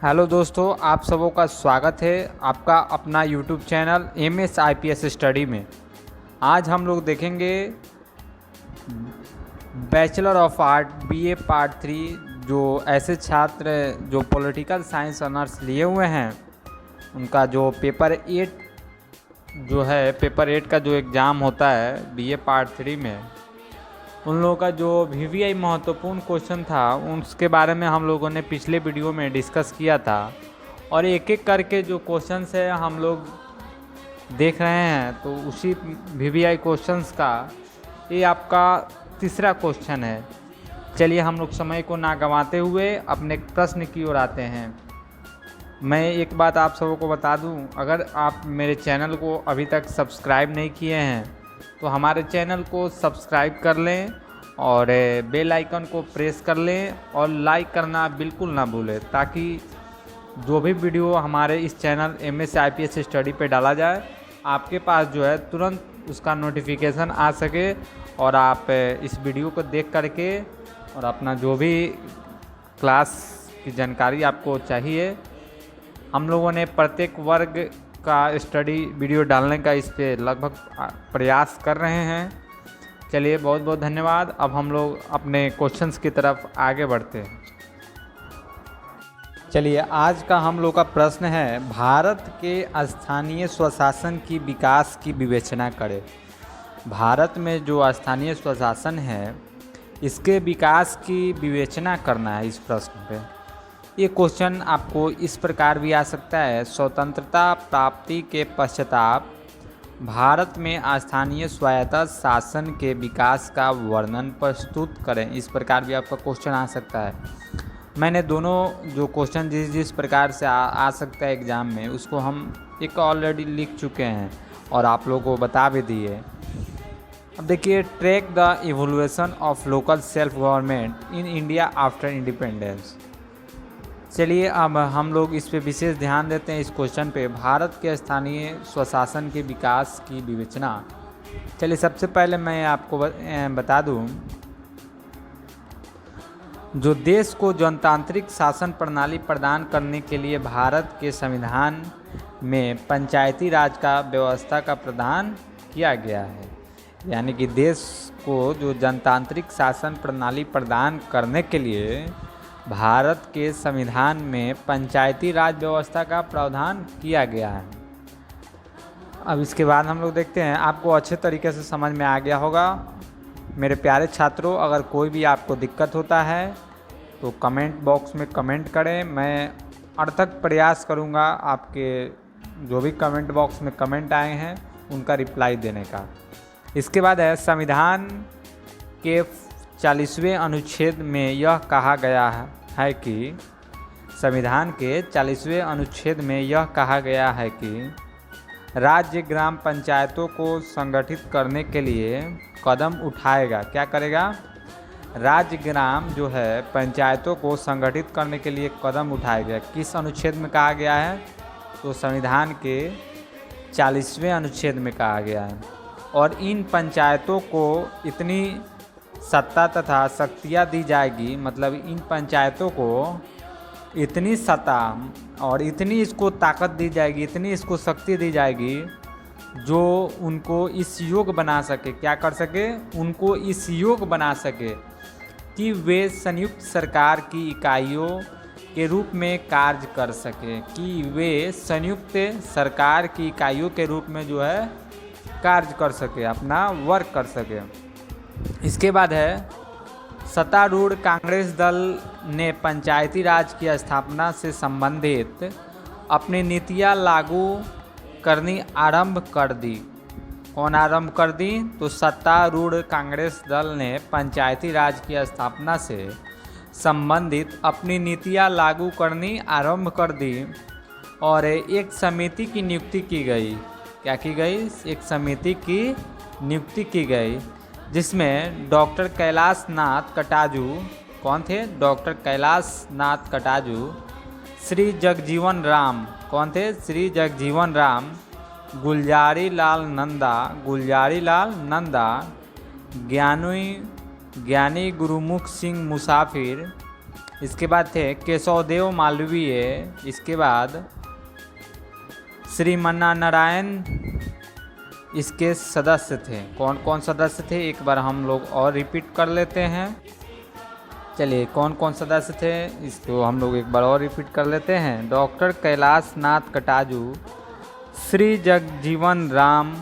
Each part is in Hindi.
हेलो दोस्तों, आप सबों का स्वागत है आपका अपना YouTube channel MS IPS study में। आज हम लोग देखेंगे bachelor of art BA part 3। जो ऐसे छात्र जो पॉलिटिकल साइंस ऑनर्स लिए हुए हैं उनका जो पेपर 8 का जो एग्ज़ाम होता है BA पार्ट 3 में, उन लोगों का जो VVI महत्वपूर्ण क्वेश्चन था उसके बारे में हम लोगों ने पिछले वीडियो में डिस्कस किया था। और एक एक करके जो क्वेश्चंस है हम लोग देख रहे हैं, तो उसी VVI क्वेश्चंस का ये आपका तीसरा क्वेश्चन है। चलिए हम लोग समय को ना गंवाते हुए अपने प्रश्न की ओर आते हैं। मैं एक बात आप सबों को बता दूं, अगर आप मेरे चैनल को अभी तक सब्सक्राइब नहीं किए हैं तो हमारे चैनल को सब्सक्राइब कर लें और बेल आइकन को प्रेस कर लें और लाइक करना बिल्कुल ना भूलें, ताकि जो भी वीडियो हमारे इस चैनल MS IPS स्टडी पे डाला जाए आपके पास जो है तुरंत उसका नोटिफिकेशन आ सके और आप इस वीडियो को देख करके और अपना जो भी क्लास की जानकारी आपको चाहिए, हम लोगों ने प्रत्येक वर्ग का स्टडी वीडियो डालने का इस पे लगभग प्रयास कर रहे हैं। चलिए बहुत बहुत धन्यवाद। अब हम लोग अपने क्वेश्चंस की तरफ आगे बढ़ते हैं। चलिए आज का हम लोग का प्रश्न है, भारत के स्थानीय स्वशासन की विकास की विवेचना करें। भारत में जो स्थानीय स्वशासन है इसके विकास की विवेचना करना है। इस प्रश्न पे ये क्वेश्चन आपको इस प्रकार भी आ सकता है, स्वतंत्रता प्राप्ति के पश्चात भारत में स्थानीय स्वायत्त शासन के विकास का वर्णन प्रस्तुत करें। इस प्रकार भी आपका क्वेश्चन आ सकता है। मैंने दोनों जो क्वेश्चन जिस प्रकार से आ सकता है एग्ज़ाम में, उसको हम एक ऑलरेडी लिख चुके हैं और आप लोगों को बता भी दिए। अब देखिए, track the evolution of local self government in India after independence. चलिए अब हम लोग इस पे विशेष ध्यान देते हैं, इस क्वेश्चन पे, भारत के स्थानीय स्वशासन के विकास की विवेचना। चलिए सबसे पहले मैं आपको बता दूं, जो देश को जनतांत्रिक शासन प्रणाली प्रदान करने के लिए भारत के संविधान में पंचायती राज का व्यवस्था का प्रावधान किया गया है। यानी कि देश को जो जनतांत्रिक शासन प्रणाली प्रदान करने के लिए भारत के संविधान में पंचायती राज व्यवस्था का प्रावधान किया गया है। अब इसके बाद हम लोग देखते हैं, आपको अच्छे तरीके से समझ में आ गया होगा। मेरे प्यारे छात्रों, अगर कोई भी आपको दिक्कत होता है तो कमेंट बॉक्स में कमेंट करें। मैं अर्थक प्रयास करूंगा आपके जो भी कमेंट बॉक्स में कमेंट आए हैं उनका रिप्लाई देने का। इसके बाद है, संविधान के 40वें अनुच्छेद में यह कहा गया है कि संविधान के 40वें अनुच्छेद में यह कहा गया है कि राज्य ग्राम पंचायतों को संगठित करने के लिए कदम उठाएगा। क्या करेगा? राज्य ग्राम जो है पंचायतों को संगठित करने के लिए कदम उठाएगा। किस अनुच्छेद में कहा गया है? तो संविधान के 40वें अनुच्छेद में कहा गया है। और इन पंचायतों को इतनी सत्ता तथा शक्तियाँ दी जाएगी, मतलब इन पंचायतों को इतनी सत्ता और इतनी इसको ताकत दी जाएगी, इतनी इसको शक्ति दी जाएगी जो उनको इस योग्य बना सके। क्या कर सके? उनको इस योग्य बना सके कि वे संयुक्त सरकार की इकाइयों के रूप में कार्य कर सके, कि वे संयुक्त सरकार की इकाइयों के रूप में जो है कार्य कर सके, अपना वर्क कर सके। इसके बाद है, सत्तारूढ़ कांग्रेस दल ने पंचायती राज की स्थापना से संबंधित अपनी नीतियां लागू करनी आरंभ कर दी। कौन आरंभ कर दी? तो सत्तारूढ़ कांग्रेस दल ने पंचायती राज की स्थापना से संबंधित अपनी नीतियां लागू करनी आरंभ कर दी और एक समिति की नियुक्ति की गई। क्या की गई? एक समिति की नियुक्ति की गई जिसमें डॉक्टर कैलाश नाथ कटाजू, कौन थे? डॉक्टर कैलाश नाथ कटाजू, श्री जगजीवन राम, कौन थे? श्री जगजीवन राम, गुलजारी लाल नंदा, ज्ञानी गुरुमुख सिंह मुसाफिर, इसके बाद थे केशवदेव मालवीय, इसके बाद श्रीमन्नारायण इसके सदस्य थे। कौन कौन सदस्य थे एक बार हम लोग और रिपीट कर लेते हैं। चलिए कौन कौन सदस्य थे इसको हम लोग एक बार और रिपीट कर लेते हैं। डॉक्टर कैलाश नाथ कटाजू, श्री जगजीवन राम,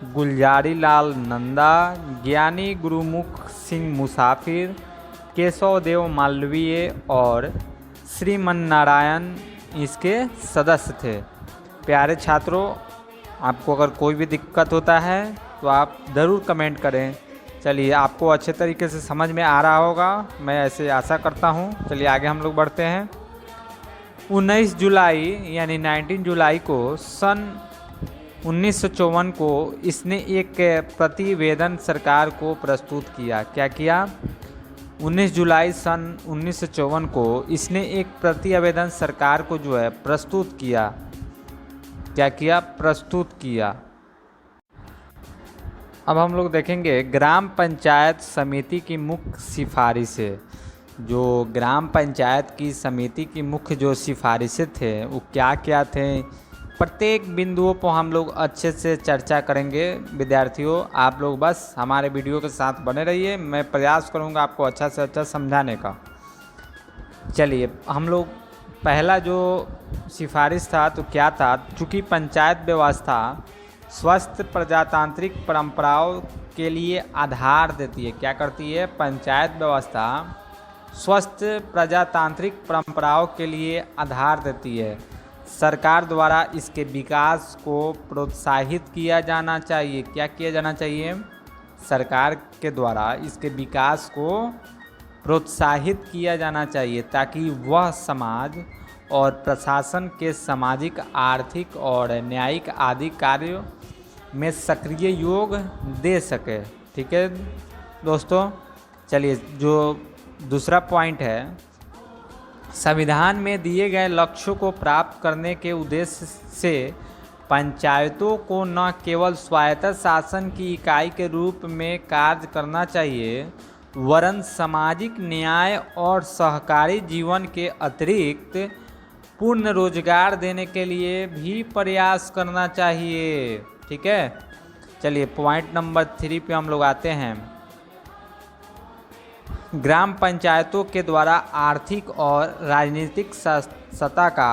गुलजारी लाल नंदा, ज्ञानी गुरुमुख सिंह मुसाफिर, केशवदेव मालवीय और श्रीमन्नारायण इसके सदस्य थे। प्यारे छात्रों, आपको अगर कोई भी दिक्कत होता है तो आप ज़रूर कमेंट करें। चलिए आपको अच्छे तरीके से समझ में आ रहा होगा, मैं ऐसे आशा करता हूँ। चलिए आगे हम लोग बढ़ते हैं। 19 जुलाई यानी 19 जुलाई को सन 1954 को इसने एक प्रतिवेदन सरकार को प्रस्तुत किया। क्या किया? 19 जुलाई सन 1954 को इसने एक प्रतिवेदन सरकार को जो है प्रस्तुत किया। क्या किया? प्रस्तुत किया। अब हम लोग देखेंगे ग्राम पंचायत समिति की मुख्य सिफारिशें। जो ग्राम पंचायत की समिति की मुख्य जो सिफारिशें थे वो क्या क्या थे, प्रत्येक बिंदुओं पर हम लोग अच्छे से चर्चा करेंगे। विद्यार्थियों, आप लोग बस हमारे वीडियो के साथ बने रहिए, मैं प्रयास करूंगा आपको अच्छा से अच्छा समझाने का। चलिए हम लोग पहला जो सिफारिश था तो क्या था, चूँकि पंचायत व्यवस्था स्वस्थ प्रजातांत्रिक परंपराओं के लिए आधार देती है। क्या करती है? पंचायत व्यवस्था स्वस्थ प्रजातांत्रिक परंपराओं के लिए आधार देती है। सरकार द्वारा इसके विकास को प्रोत्साहित किया जाना चाहिए। क्या किया जाना चाहिए? सरकार के द्वारा इसके विकास को प्रोत्साहित किया जाना चाहिए ताकि वह समाज और प्रशासन के सामाजिक, आर्थिक और न्यायिक आदि कार्यों में सक्रिय योग दे सके। ठीक है दोस्तों, चलिए जो दूसरा पॉइंट है, संविधान में दिए गए लक्ष्यों को प्राप्त करने के उद्देश्य से पंचायतों को न केवल स्वायत्त शासन की इकाई के रूप में कार्य करना चाहिए, वरन सामाजिक न्याय और सहकारी जीवन के अतिरिक्त पूर्ण रोजगार देने के लिए भी प्रयास करना चाहिए। ठीक है, चलिए पॉइंट नंबर 3 पे हम लोग आते हैं। ग्राम पंचायतों के द्वारा आर्थिक और राजनीतिक सत्ता का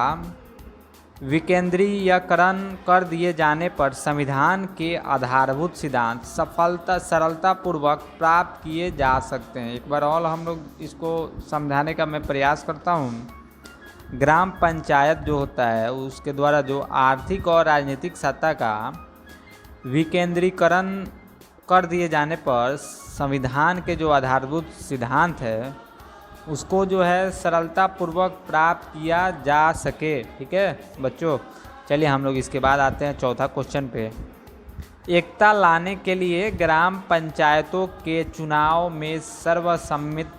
विकेंद्रीयकरण कर दिए जाने पर संविधान के आधारभूत सिद्धांत सरलतापूर्वक प्राप्त किए जा सकते हैं। एक बार और हम लोग इसको समझाने का मैं प्रयास करता हूँ। ग्राम पंचायत जो होता है उसके द्वारा जो आर्थिक और राजनीतिक सत्ता का विकेंद्रीकरण कर दिए जाने पर संविधान के जो आधारभूत सिद्धांत है उसको जो है सरलतापूर्वक प्राप्त किया जा सके। ठीक है बच्चों, चलिए हम लोग इसके बाद आते हैं चौथा क्वेश्चन पे। एकता लाने के लिए ग्राम पंचायतों के चुनाव में सर्वसम्मत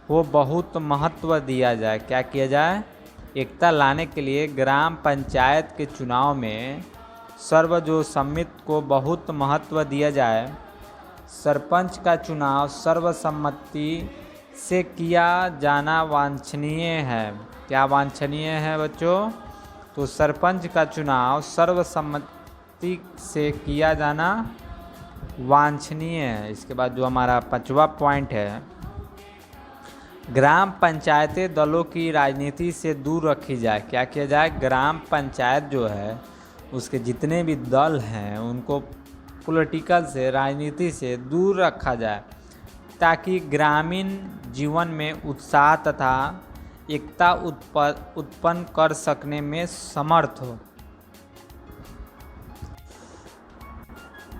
को बहुत महत्व दिया जाए। क्या किया जाए? एकता लाने के लिए ग्राम पंचायत के चुनाव में सर्वसम्मत को बहुत महत्व दिया जाए। सरपंच का चुनाव सर्वसम्मति से किया जाना वांछनीय है। क्या वांछनीय है बच्चों? तो सरपंच का चुनाव सर्वसम्मति से किया जाना वांछनीय है। इसके बाद जो हमारा 5वां पॉइंट है, ग्राम पंचायतें दलों की राजनीति से दूर रखी जाए। क्या किया जाए? ग्राम पंचायत जो है उसके जितने भी दल हैं उनको पॉलिटिकल से, राजनीति से दूर रखा जाए ताकि ग्रामीण जीवन में उत्साह तथा एकता उत्पन्न कर सकने में समर्थ हो।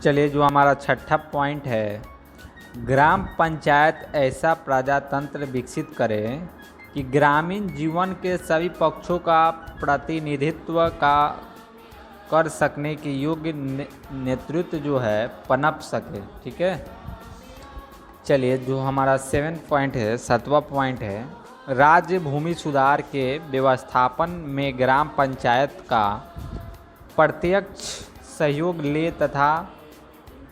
चलिए जो हमारा 6ठा पॉइंट है, ग्राम पंचायत ऐसा प्रजातंत्र विकसित करे कि ग्रामीण जीवन के सभी पक्षों का प्रतिनिधित्व कर सकने के योग्य नेतृत्व जो है पनप सके। ठीक है, चलिए जो हमारा 7 पॉइंट है, 7वां पॉइंट है, राज्य भूमि सुधार के व्यवस्थापन में ग्राम पंचायत का प्रत्यक्ष सहयोग ले तथा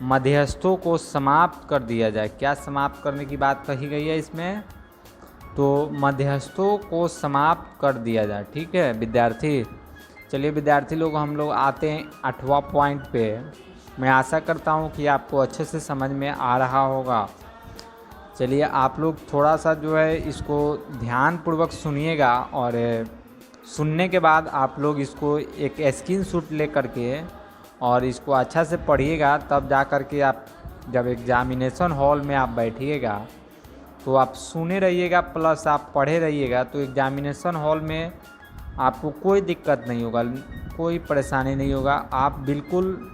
मध्यस्थों को समाप्त कर दिया जाए। क्या समाप्त करने की बात कही गई है इसमें? तो मध्यस्थों को समाप्त कर दिया जाए। ठीक है विद्यार्थी। चलिए विद्यार्थी लोग, हम लोग आते हैं 8वां पॉइंट पे। मैं आशा करता हूँ कि आपको अच्छे से समझ में आ रहा होगा। चलिए आप लोग थोड़ा सा जो है इसको ध्यानपूर्वक सुनिएगा, और सुनने के बाद आप लोग इसको एक स्क्रीनशॉट ले करके और इसको अच्छा से पढ़िएगा। तब जा कर के आप जब एग्जामिनेशन हॉल में आप बैठिएगा तो आप सुने रहिएगा प्लस आप पढ़े रहिएगा, तो एग्जामिनेशन हॉल में आपको कोई दिक्कत नहीं होगा, कोई परेशानी नहीं होगा। आप बिल्कुल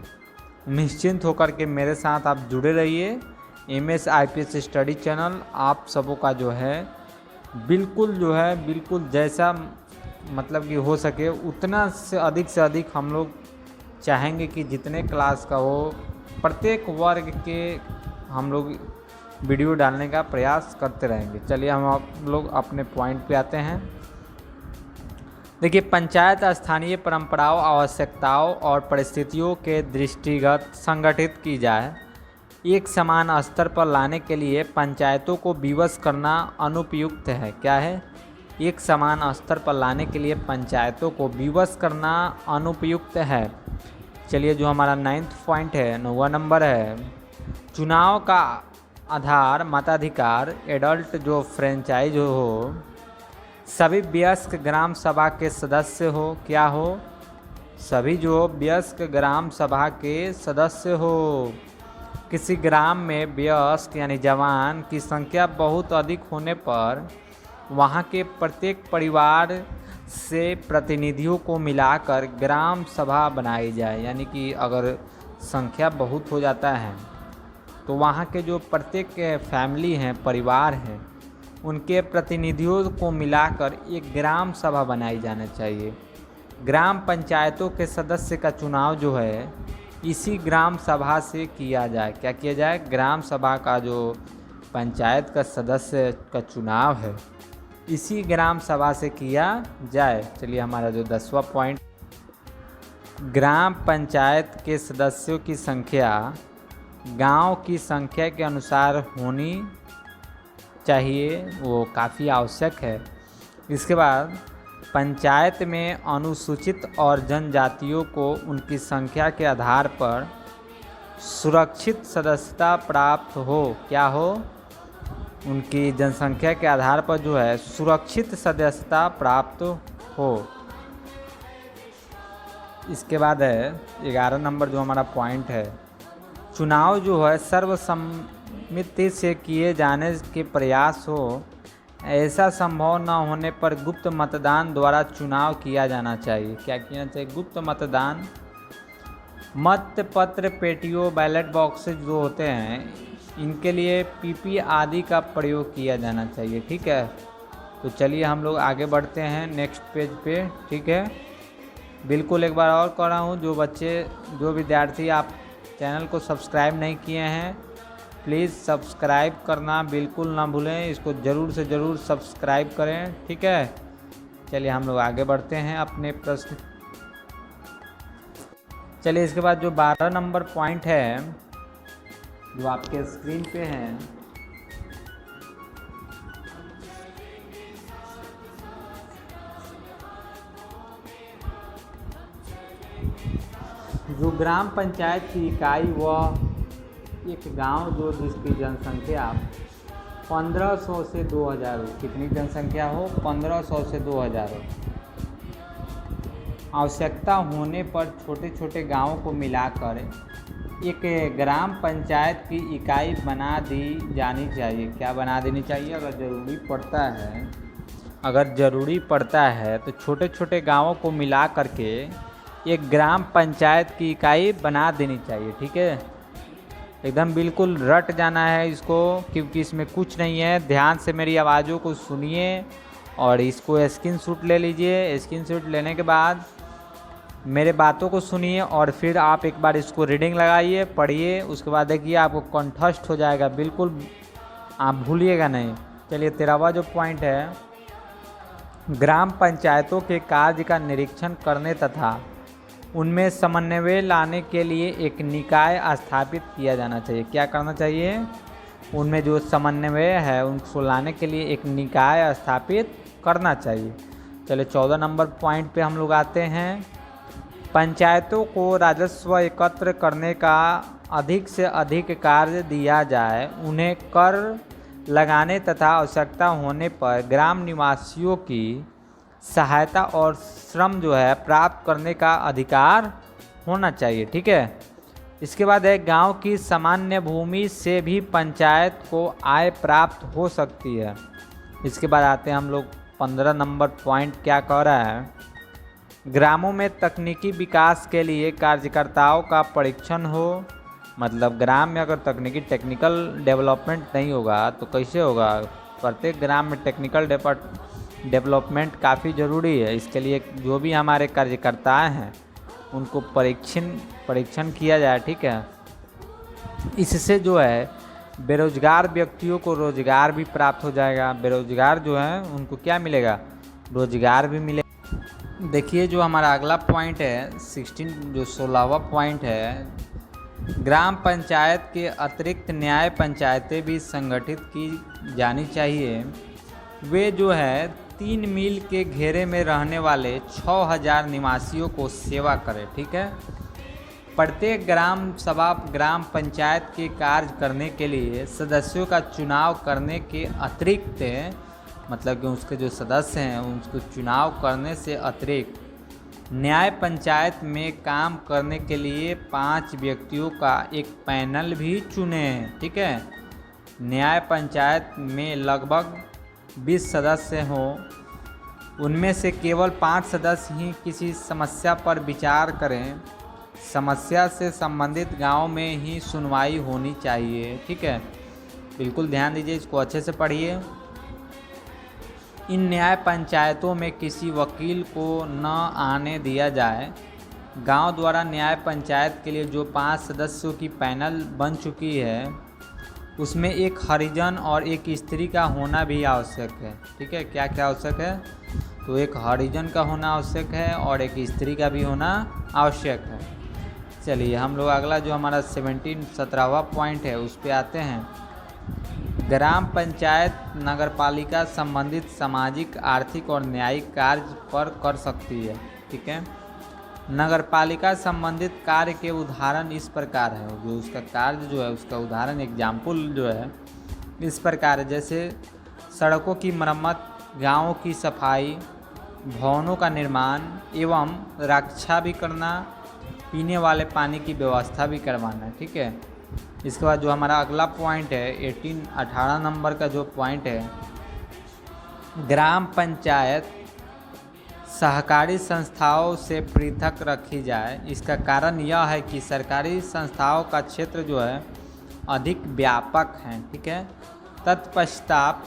निश्चिंत होकर के मेरे साथ आप जुड़े रहिए। MS IPS स्टडी चैनल आप सबों का जो है बिल्कुल जैसा मतलब कि हो सके उतना से अधिक हम लोग चाहेंगे कि जितने क्लास का हो प्रत्येक वर्ग के हम लोग वीडियो डालने का प्रयास करते रहेंगे। चलिए हम आप लोग अपने पॉइंट पे आते हैं। देखिए, पंचायत स्थानीय परंपराओं, आवश्यकताओं और परिस्थितियों के दृष्टिगत संगठित की जाए। एक समान स्तर पर लाने के लिए पंचायतों को विवश करना अनुपयुक्त है। क्या है? एक समान स्तर पर लाने के लिए पंचायतों को विवश करना अनुपयुक्त है। चलिए जो हमारा 9वां पॉइंट है, 9वां नंबर है, चुनाव का आधार मताधिकार। एडल्ट जो फ्रेंचाइज हो, सभी वयस्क ग्राम सभा के सदस्य हो। क्या हो? सभी जो वयस्क ग्राम सभा के सदस्य हो। किसी ग्राम में वयस्क यानी जवान की संख्या बहुत अधिक होने पर वहाँ के प्रत्येक परिवार से प्रतिनिधियों को मिलाकर ग्राम सभा बनाई जाए। यानी कि अगर संख्या बहुत हो जाता है तो वहाँ के जो प्रत्येक फैमिली हैं, परिवार हैं, उनके प्रतिनिधियों को मिलाकर एक ग्राम सभा बनाई जाना चाहिए। ग्राम पंचायतों के सदस्य का चुनाव जो है इसी ग्राम सभा से किया जाए। क्या किया जाए? ग्राम सभा का जो पंचायत का सदस्य का चुनाव है इसी ग्राम सभा से किया जाए। चलिए हमारा जो 10वां पॉइंट, ग्राम पंचायत के सदस्यों की संख्या गांव की संख्या के अनुसार होनी चाहिए, वो काफ़ी आवश्यक है। इसके बाद पंचायत में अनुसूचित और जनजातियों को उनकी संख्या के आधार पर सुरक्षित सदस्यता प्राप्त हो। क्या हो? उनकी जनसंख्या के आधार पर जो है सुरक्षित सदस्यता प्राप्त हो। इसके बाद है 11 नंबर जो हमारा पॉइंट है, चुनाव जो है सर्वसम्मति से किए जाने के प्रयास हो। ऐसा संभव न होने पर गुप्त मतदान द्वारा चुनाव किया जाना चाहिए। क्या किया चाहिए? गुप्त मतदान। मत पत्र पेटियों, बैलेट बॉक्सेज जो होते हैं, इनके लिए PP आदि का प्रयोग किया जाना चाहिए। ठीक है, तो चलिए हम लोग आगे बढ़ते हैं नेक्स्ट पेज पे। ठीक है, बिल्कुल एक बार और कह रहा हूँ, जो विद्यार्थी आप चैनल को सब्सक्राइब नहीं किए हैं प्लीज़ सब्सक्राइब करना बिल्कुल ना भूलें। इसको ज़रूर से ज़रूर सब्सक्राइब करें। ठीक है, चलिए हम लोग आगे बढ़ते हैं अपने प्रश्न। चलिए इसके बाद जो 12 नंबर पॉइंट है जो आपके स्क्रीन पे हैं, जो ग्राम पंचायत की इकाई व एक गांव जो जिसकी जनसंख्या 1500 से 2000 हो। कितनी जनसंख्या हो? 1500 से 2000 हो। आवश्यकता होने पर छोटे छोटे गांवों को मिलाकर एक ग्राम पंचायत की इकाई बना दी जानी चाहिए। क्या बना देनी चाहिए? अगर ज़रूरी पड़ता है तो छोटे छोटे गांवों को मिला करके एक ग्राम पंचायत की इकाई बना देनी चाहिए। ठीक है, एकदम बिल्कुल रट जाना है इसको, क्योंकि इसमें कुछ नहीं है। ध्यान से मेरी आवाज़ों को सुनिए और इसको स्क्रीनशॉट ले लीजिए। स्क्रीनशॉट लेने के बाद मेरे बातों को सुनिए और फिर आप एक बार इसको रीडिंग लगाइए, पढ़िए। उसके बाद देखिए आपको कंठस्थ हो जाएगा, बिल्कुल आप भूलिएगा नहीं। चलिए 13वां जो पॉइंट है, ग्राम पंचायतों के कार्य का निरीक्षण करने तथा उनमें समन्वय लाने के लिए एक निकाय स्थापित किया जाना चाहिए। क्या करना चाहिए? उनमें जो समन्वय है उनको लाने के लिए एक निकाय स्थापित करना चाहिए। चलिए 14 नंबर पॉइंट पे हम लोग आते हैं। पंचायतों को राजस्व एकत्र करने का अधिक से अधिक कार्य दिया जाए, उन्हें कर लगाने तथा आवश्यकता होने पर ग्राम निवासियों की सहायता और श्रम जो है प्राप्त करने का अधिकार होना चाहिए। ठीक है, इसके बाद है गांव की सामान्य भूमि से भी पंचायत को आय प्राप्त हो सकती है। इसके बाद आते हैं हम लोग 15 नंबर पॉइंट क्या कह रहा है। ग्रामों में तकनीकी विकास के लिए कार्यकर्ताओं का परीक्षण हो। मतलब ग्राम में अगर टेक्निकल डेवलपमेंट नहीं होगा तो कैसे होगा। प्रत्येक ग्राम में टेक्निकल डेवलपमेंट काफ़ी ज़रूरी है। इसके लिए जो भी हमारे कार्यकर्ता हैं उनको परीक्षण किया जाए। ठीक है, इससे जो है बेरोजगार व्यक्तियों को रोजगार भी प्राप्त हो जाएगा। बेरोजगार जो है उनको क्या मिलेगा, रोजगार भी मिलेगा। देखिए जो हमारा अगला पॉइंट है 16वां पॉइंट है, ग्राम पंचायत के अतिरिक्त न्याय पंचायतें भी संगठित की जानी चाहिए। वे जो है 3 मील के घेरे में रहने वाले 6000 निवासियों को सेवा करें। ठीक है, प्रत्येक ग्राम सभा ग्राम पंचायत के कार्य करने के लिए सदस्यों का चुनाव करने के अतिरिक्त, मतलब कि उसके जो सदस्य हैं उनको चुनाव करने से अतिरिक्त न्याय पंचायत में काम करने के लिए 5 व्यक्तियों का एक पैनल भी चुने हैं। ठीक है, न्याय पंचायत में लगभग 20 सदस्य हों, उनमें से केवल 5 सदस्य ही किसी समस्या पर विचार करें। समस्या से संबंधित गांव में ही सुनवाई होनी चाहिए। ठीक है, बिल्कुल ध्यान दीजिए, इसको अच्छे से पढ़िए। इन न्याय पंचायतों में किसी वकील को न आने दिया जाए। गांव द्वारा न्याय पंचायत के लिए जो 5 सदस्यों की पैनल बन चुकी है उसमें एक हरिजन और एक स्त्री का होना भी आवश्यक है। ठीक है, क्या क्या आवश्यक है, तो एक हरिजन का होना आवश्यक है और एक स्त्री का भी होना आवश्यक है। चलिए हम लोग अगला जो हमारा 17वां पॉइंट है उस पर आते हैं। ग्राम पंचायत नगरपालिका संबंधित सामाजिक, आर्थिक और न्यायिक कार्य पर कर सकती है। ठीक है, नगरपालिका संबंधित कार्य के उदाहरण इस प्रकार है, जो उसका कार्य जो है उसका उदाहरण एग्जाम्पल जो है इस प्रकार है, जैसे सड़कों की मरम्मत, गांवों की सफाई, भवनों का निर्माण एवं रक्षा भी करना, पीने वाले पानी की व्यवस्था भी करवाना। ठीक है, इसके बाद जो हमारा अगला पॉइंट है 18 नंबर का जो पॉइंट है, ग्राम पंचायत सहकारी संस्थाओं से पृथक रखी जाए। इसका कारण यह है कि सरकारी संस्थाओं का क्षेत्र जो है अधिक व्यापक है। ठीक है, तत्पश्चात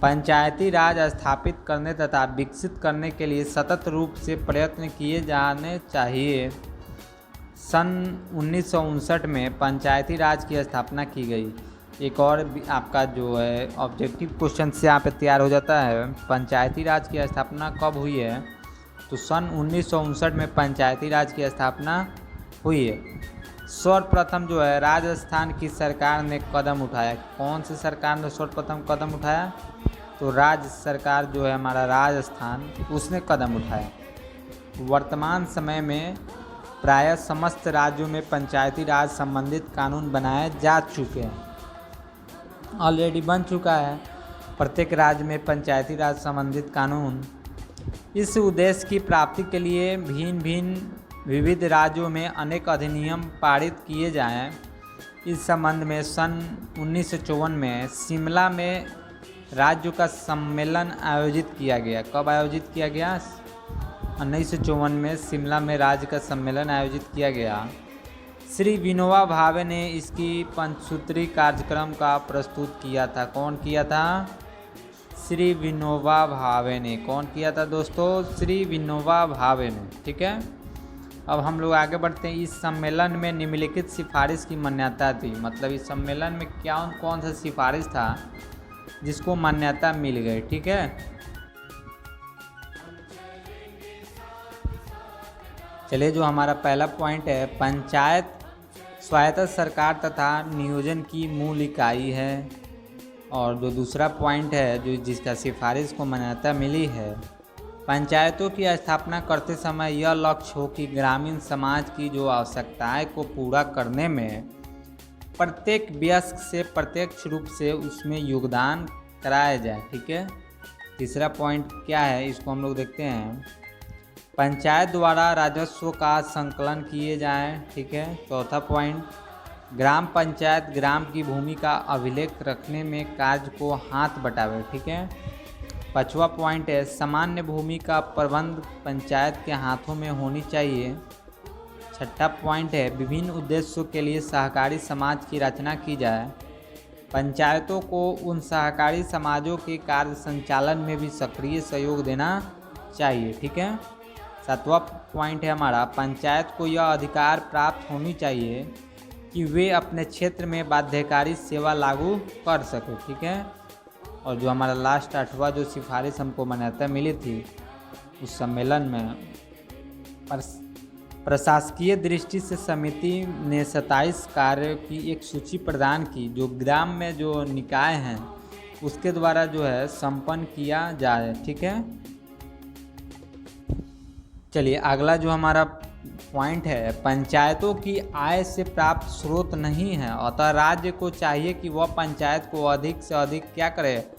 पंचायती राज स्थापित करने तथा विकसित करने के लिए सतत रूप से प्रयत्न किए जाने चाहिए। सन 1959 में पंचायती राज की स्थापना की गई। एक और आपका जो है ऑब्जेक्टिव क्वेश्चन से यहाँ पे तैयार हो जाता है, पंचायती राज की स्थापना कब हुई है, तो सन 1959 में पंचायती राज की स्थापना हुई है। सर्वप्रथम जो है राजस्थान की सरकार ने कदम उठाया। कौन सी सरकार ने सर्वप्रथम कदम उठाया, तो राज्य सरकार जो है हमारा राजस्थान, उसने कदम उठाया। वर्तमान समय में प्रायः समस्त राज्यों में पंचायती राज संबंधित कानून बनाए जा चुके हैं, ऑलरेडी बन चुका है प्रत्येक राज्य में पंचायती राज संबंधित कानून। इस उद्देश्य की प्राप्ति के लिए विविध राज्यों में अनेक अधिनियम पारित किए जाएं। इस संबंध में सन 1954 में शिमला में राज्यों का सम्मेलन आयोजित किया गया। कब आयोजित किया गया, 1954 में शिमला में राज्य का सम्मेलन आयोजित किया गया। श्री विनोबा भावे ने इसकी पंचसूत्री कार्यक्रम का प्रस्तुत किया था। कौन किया था, श्री विनोबा भावे ने। कौन किया था दोस्तों, श्री विनोबा भावे ने। ठीक है, अब हम लोग आगे बढ़ते हैं। इस सम्मेलन में निम्नलिखित सिफारिश की मान्यता थी। मतलब इस सम्मेलन में क्या कौन सा सिफारिश था जिसको मान्यता मिल गई। ठीक है, चलिए जो हमारा पहला पॉइंट है, पंचायत स्वायत्त सरकार तथा नियोजन की मूल इकाई है। और जो दूसरा पॉइंट है जो जिसका सिफारिश को मान्यता मिली है, पंचायतों की स्थापना करते समय यह लक्ष्य हो कि ग्रामीण समाज की जो आवश्यकताएं को पूरा करने में प्रत्येक वयस्क से प्रत्यक्ष रूप से उसमें योगदान कराया जाए। ठीक है। तीसरा पॉइंट क्या है, इसको हम लोग देखते हैं। पंचायत द्वारा राजस्व का संकलन किए जाएं। ठीक है। चौथा पॉइंट, ग्राम पंचायत ग्राम की भूमि का अभिलेख रखने में कार्य को हाथ बटावे। ठीक है। पांचवा पॉइंट है, सामान्य भूमि का प्रबंध पंचायत के हाथों में होनी चाहिए। छठा पॉइंट है, विभिन्न उद्देश्यों के लिए सहकारी समाज की रचना की जाए। पंचायतों को उन सहकारी समाजों के कार्य संचालन में भी सक्रिय सहयोग देना चाहिए। ठीक है। सातवां पॉइंट है हमारा, पंचायत को यह अधिकार प्राप्त होनी चाहिए कि वे अपने क्षेत्र में बाध्यकारी सेवा लागू कर सके। ठीक है। और जो हमारा लास्ट आठवां जो सिफारिश हमको मान्यता मिली थी उस सम्मेलन में, प्रशासकीय दृष्टि से समिति ने 27 कार्यों की एक सूची प्रदान की जो ग्राम में जो निकाय हैं उसके द्वारा जो है संपन्न किया जाए। ठीक है। चलिए अगला जो हमारा पॉइंट है, पंचायतों की आय से प्राप्त स्रोत नहीं है, अतः राज्य को चाहिए कि वह पंचायत को अधिक से अधिक क्या करे,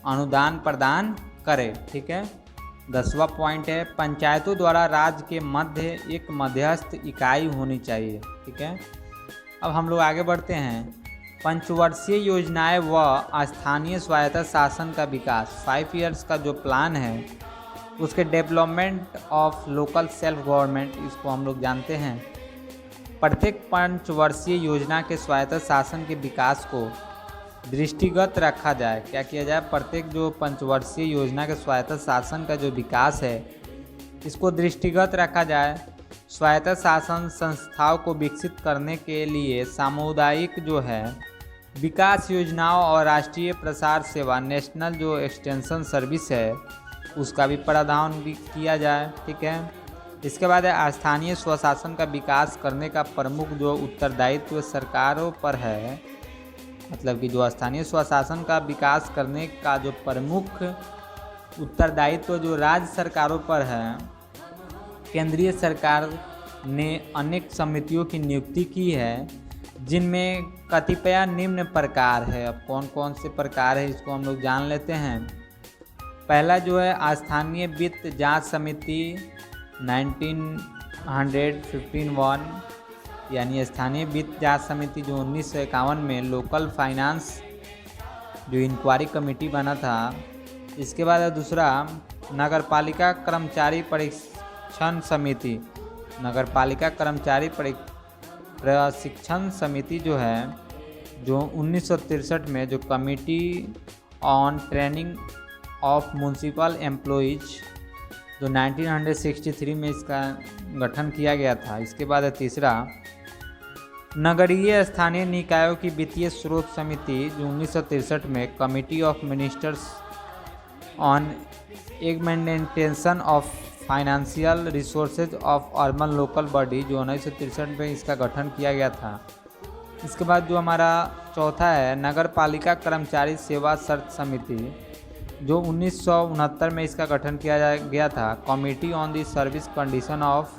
अनुदान प्रदान करे। ठीक है। 10वां पॉइंट है, पंचायतों द्वारा राज्य के मध्य एक मध्यस्थ इकाई होनी चाहिए। ठीक है। अब हम लोग आगे बढ़ते हैं। पंचवर्षीय योजनाएं व स्थानीय स्वायत्त शासन का विकास, 5 ईयर्स का जो प्लान है उसके development of local self government, इसको हम लोग जानते हैं। प्रत्येक पंचवर्षीय योजना के स्वायत्त शासन के विकास को दृष्टिगत रखा जाए। क्या किया जाए, प्रत्येक जो पंचवर्षीय योजना के स्वायत्त शासन का जो विकास है इसको दृष्टिगत रखा जाए। स्वायत्त शासन संस्थाओं को विकसित करने के लिए सामुदायिक जो है विकास योजनाओं और राष्ट्रीय प्रसार सेवा, नेशनल जो एक्सटेंशन सर्विस है उसका भी प्रावधान भी किया जाए। ठीक है। इसके बाद स्थानीय स्वशासन का विकास करने का प्रमुख जो उत्तरदायित्व सरकारों पर है, मतलब कि जो स्थानीय स्वशासन का विकास करने का जो प्रमुख उत्तरदायित्व जो राज्य सरकारों पर है, केंद्रीय सरकार ने अनेक समितियों की नियुक्ति की है जिनमें कतिपय निम्न प्रकार है। अब कौन कौन से प्रकार है इसको हम लोग जान लेते हैं। पहला जो है स्थानीय वित्त जांच समिति 1915 यानी स्थानीय वित्त जांच समिति जो 1951 में लोकल फाइनेंस जो इंक्वायरी कमेटी बना था। इसके बाद दूसरा नगरपालिका कर्मचारी प्रशिक्षण समिति, नगरपालिका कर्मचारी प्रशिक्षण समिति जो है जो 1963 में जो committee on training of municipal employees जो 1963 में इसका गठन किया गया था। इसके बाद तीसरा नगरीय स्थानीय निकायों की वित्तीय स्रोत समिति जो 1963 में committee of ministers on augmentation of financial resources of urban local body जो 1963 में इसका गठन किया गया था। इसके बाद जो हमारा चौथा है नगर पालिका कर्मचारी सेवा शर्त समिति जो 1969 में इसका गठन किया गया था। Committee on the service condition of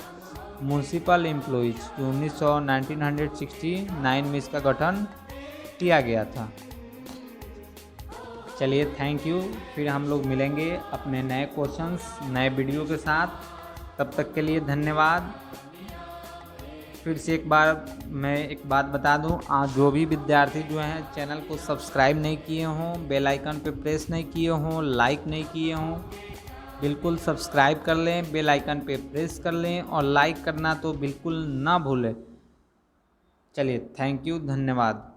municipal employees जो 1969 में इसका गठन किया गया था। चलिए थैंक यू, फिर हम लोग मिलेंगे अपने नए क्वेश्चंस नए वीडियो के साथ। तब तक के लिए धन्यवाद। फिर से एक बार मैं एक बात बता दूं, आज जो भी विद्यार्थी जो हैं चैनल को सब्सक्राइब नहीं किए हों, बेल आइकन पे प्रेस नहीं किए हों, लाइक नहीं किए हों, बिल्कुल सब्सक्राइब कर लें, बेल आइकन पे प्रेस कर लें और लाइक करना तो बिल्कुल ना भूलें। चलिए थैंक यू, धन्यवाद।